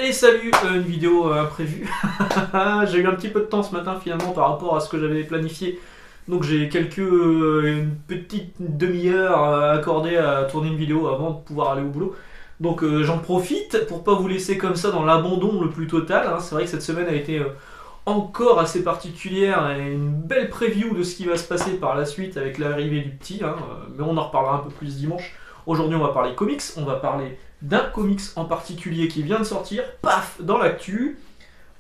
Et salut, une vidéo imprévue. J'ai eu un petit peu de temps ce matin finalement par rapport à ce que j'avais planifié. Donc j'ai une petite demi-heure accordée à tourner une vidéo avant de pouvoir aller au boulot. Donc j'en profite pour pas vous laisser comme ça dans l'abandon le plus total, hein. C'est vrai que cette semaine a été encore assez particulière et une belle preview de ce qui va se passer par la suite avec l'arrivée du petit, hein. Mais on en reparlera un peu plus dimanche. Aujourd'hui on va parler comics, on va parler d'un comics en particulier qui vient de sortir, paf, dans l'actu,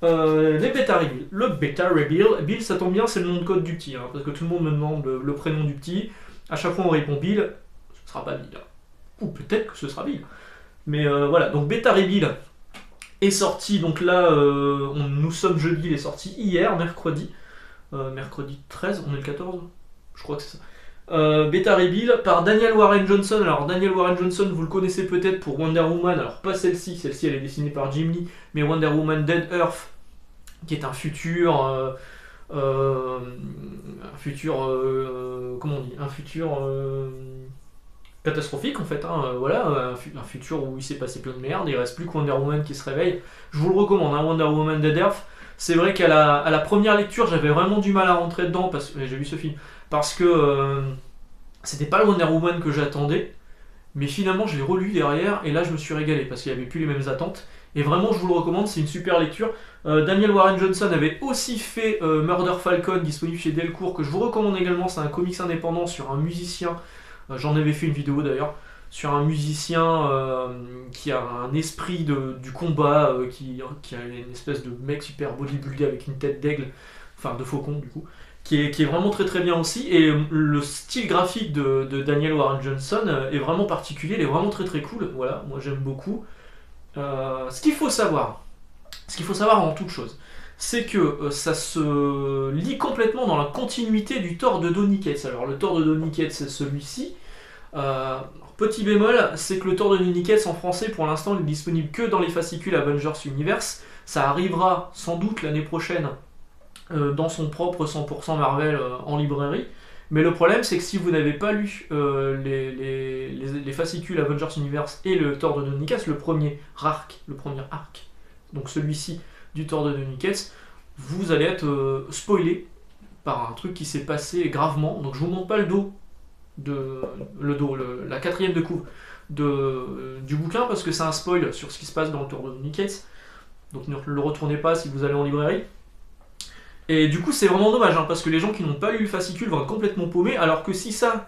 les bêta reveal. Le bêta reveal, Bill ça tombe bien, c'est le nom de code du petit, hein, parce que tout le monde me demande le prénom du petit. À chaque fois on répond Bill, ce sera pas Bill. Ou peut-être que ce sera Bill. Mais voilà, donc bêta reveal est sorti, donc là nous sommes jeudi, il est sorti hier, mercredi 13, on est le 14, je crois que c'est ça. Beta Reveal par Daniel Warren Johnson. Alors Daniel Warren Johnson, vous le connaissez peut-être pour Wonder Woman, alors pas celle-ci elle est dessinée par Jim Lee, mais Wonder Woman Dead Earth, qui est un futur, comment on dit, un futur catastrophique en fait, hein, voilà, un futur où il s'est passé plein de merde, il reste plus que Wonder Woman qui se réveille. Je vous le recommande, hein, Wonder Woman Dead Earth. C'est vrai qu'à la première lecture, j'avais vraiment du mal à rentrer dedans, parce que j'ai vu ce film, parce que c'était pas le Wonder Woman que j'attendais, mais finalement je l'ai relu derrière, et là je me suis régalé, parce qu'il n'y avait plus les mêmes attentes, et vraiment je vous le recommande, c'est une super lecture. Daniel Warren Johnson avait aussi fait Murder Falcon, disponible chez Delcourt, que je vous recommande également, c'est un comics indépendant sur un musicien, j'en avais fait une vidéo d'ailleurs, sur un musicien qui a un esprit du combat, qui a une espèce de mec super bodybuildé avec une tête d'aigle, enfin de faucon du coup, qui est vraiment très très bien aussi. Et le style graphique de Daniel Warren Johnson est vraiment particulier, il est vraiment très très cool. Voilà, moi j'aime beaucoup. Ce qu'il faut savoir en toute chose, c'est que ça se lie complètement dans la continuité du Thor de Donny Cates. Alors le Thor de Donny Cates, c'est celui-ci. Petit bémol, c'est que le Thor de Donny Cates en français, pour l'instant, il est disponible que dans les fascicules Avengers Universe. Ça arrivera sans doute l'année prochaine dans son propre 100% Marvel en librairie. Mais le problème, c'est que si vous n'avez pas lu les fascicules Avengers Universe et le Thor de Donny Cates, le premier arc, donc celui-ci du Thor de Donny Cates, vous allez être spoilé par un truc qui s'est passé gravement. Donc je vous montre pas le dos, la quatrième de couve du bouquin, parce que c'est un spoil sur ce qui se passe dans le Thor de Donny Cates. Donc ne le retournez pas si vous allez en librairie. Et du coup c'est vraiment dommage, hein, parce que les gens qui n'ont pas lu le fascicule vont être complètement paumés, alors que si ça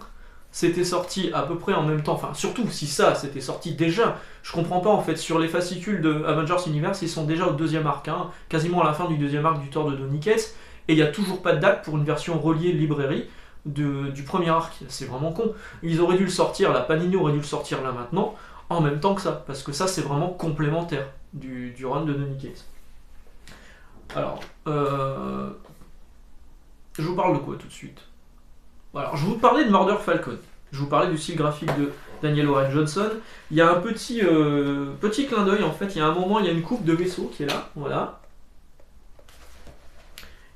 c'était sorti à peu près en même temps, enfin surtout si ça c'était sorti déjà, je comprends pas en fait, sur les fascicules de Avengers Universe, ils sont déjà au deuxième arc, hein, quasiment à la fin du deuxième arc du Thor de Donny Cates, et il n'y a toujours pas de date pour une version reliée librairie du premier arc. C'est vraiment con. Ils auraient dû le sortir, la Panini aurait dû le sortir là maintenant, en même temps que ça, parce que ça c'est vraiment complémentaire du run de Donny Cates. Alors, je vous parle de quoi tout de suite? Alors, je vous parlais de Murder Falcon. Je vous parlais du style graphique de Daniel Warren Johnson. Il y a un petit clin d'œil en fait. Il y a un moment, il y a une coupe de vaisseau qui est là, voilà.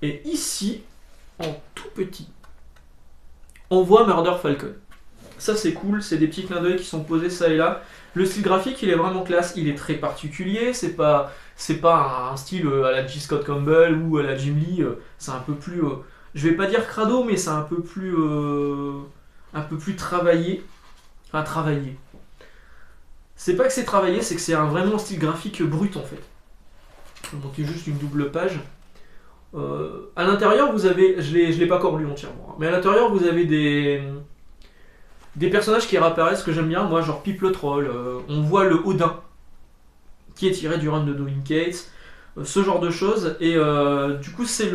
Et ici, en tout petit, on voit Murder Falcon. Ça c'est cool, c'est des petits clins d'œil qui sont posés ça et là. Le style graphique, il est vraiment classe, il est très particulier, c'est pas un style à la J. Scott Campbell ou à la Jim Lee, c'est un peu plus, je vais pas dire crado, mais c'est un peu plus travaillé. Enfin, travaillé. C'est pas que c'est travaillé, c'est que c'est vraiment un style graphique brut en fait. Je vais monter juste une double page. À l'intérieur, vous avez, je l'ai pas encore lu entièrement, hein, mais à l'intérieur, vous avez des personnages qui réapparaissent que j'aime bien, moi, genre Pip le Troll, on voit le Odin, qui est tiré du run de Donny Cates, ce genre de choses, et du coup, c'est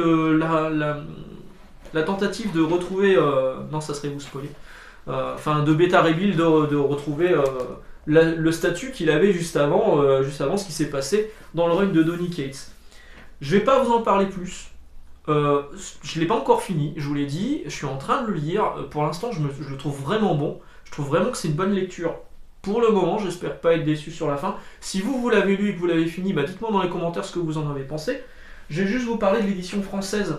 la tentative de retrouver, non, ça serait vous spoiler, de Beta Reveal de retrouver le statut qu'il avait juste avant ce qui s'est passé dans le run de Donny Cates. Je vais pas vous en parler plus. Je l'ai pas encore fini, je vous l'ai dit, je suis en train de le lire. Pour l'instant, je le trouve vraiment bon. Je trouve vraiment que c'est une bonne lecture. Pour le moment, j'espère pas être déçu sur la fin. Si vous l'avez lu et que vous l'avez fini, dites-moi dans les commentaires ce que vous en avez pensé. Je vais juste vous parler de l'édition française.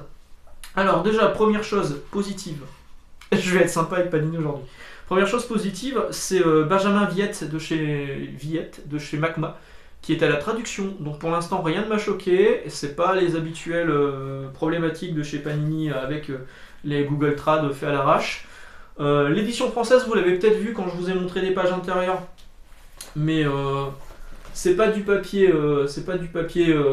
Alors déjà, première chose positive. Je vais être sympa avec Panini aujourd'hui. Première chose positive, c'est Benjamin Viette de chez Macma, qui est à la traduction. Donc pour l'instant, rien ne m'a choqué. C'est pas les habituelles problématiques de chez Panini avec les Google Trad faits à l'arrache. L'édition française, vous l'avez peut-être vu quand je vous ai montré des pages intérieures, mais c'est pas du papier,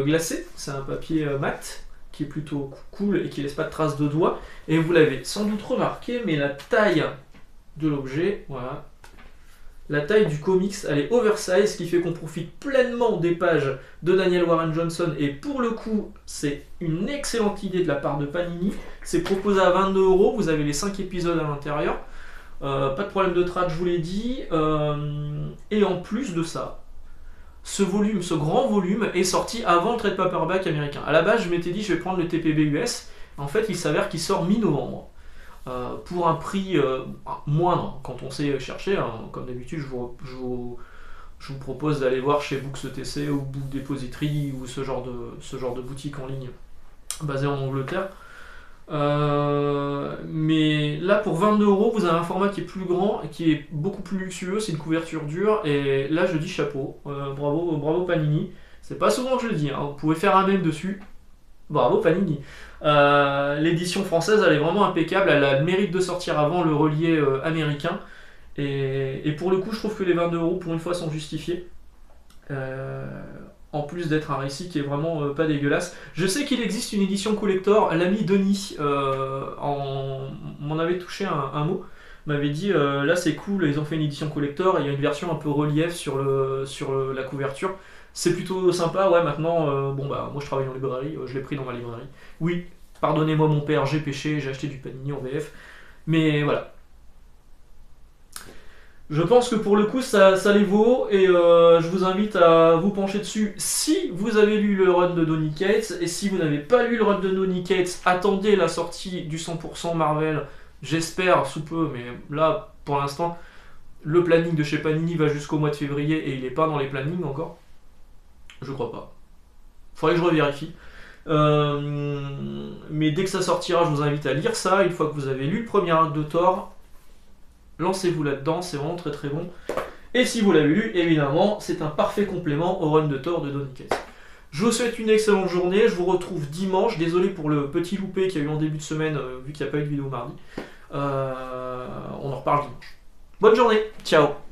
glacé, c'est un papier mat qui est plutôt cool et qui laisse pas de traces de doigts. Et vous l'avez sans doute remarqué, mais la taille de l'objet, voilà, la taille du comics, elle est oversize, ce qui fait qu'on profite pleinement des pages de Daniel Warren Johnson. Et pour le coup, c'est une excellente idée de la part de Panini. C'est proposé à 22€, vous avez les 5 épisodes à l'intérieur. Pas de problème de trad, je vous l'ai dit. Et en plus de ça, ce grand volume est sorti avant le trade paperback américain. À la base, je m'étais dit, je vais prendre le TPB US. En fait, il s'avère qu'il sort mi-novembre. Pour un prix moindre quand on sait chercher, hein. Comme d'habitude, je vous propose d'aller voir chez Books ETC ou Book Depository ou ce genre de boutique en ligne basée en Angleterre. Mais là, pour 22€, vous avez un format qui est plus grand et qui est beaucoup plus luxueux. C'est une couverture dure et là, je dis chapeau, bravo Panini. C'est pas souvent que je le dis, hein. Vous pouvez faire un mème dessus. Bravo Panini. L'édition française, elle est vraiment impeccable. Elle a le mérite de sortir avant le relié américain. Et pour le coup, je trouve que les 22€ pour une fois sont justifiés. En plus d'être un récit qui est vraiment pas dégueulasse. Je sais qu'il existe une édition collector. L'ami Denis m'en avait touché un mot. M'avait dit là c'est cool, ils ont fait une édition collector et il y a une version un peu relief sur la couverture. C'est plutôt sympa, ouais. Maintenant, moi je travaille en librairie, je l'ai pris dans ma librairie. Oui, pardonnez-moi mon père, j'ai péché, j'ai acheté du Panini en VF. Mais voilà. Je pense que pour le coup ça les vaut et je vous invite à vous pencher dessus si vous avez lu le run de Donny Cates. Et si vous n'avez pas lu le run de Donny Cates, attendez la sortie du 100% Marvel, j'espère sous peu, mais là pour l'instant le planning de chez Panini va jusqu'au mois de février et il n'est pas dans les plannings encore. Je crois pas. Faudrait que je revérifie. Mais dès que ça sortira, je vous invite à lire ça. Une fois que vous avez lu le premier arc de Thor, lancez-vous là-dedans, c'est vraiment très très bon. Et si vous l'avez lu, évidemment, c'est un parfait complément au run de Thor de Donny Cates. Je vous souhaite une excellente journée. Je vous retrouve dimanche. Désolé pour le petit loupé qu'il y a eu en début de semaine, vu qu'il n'y a pas eu de vidéo mardi. On en reparle dimanche. Bonne journée. Ciao.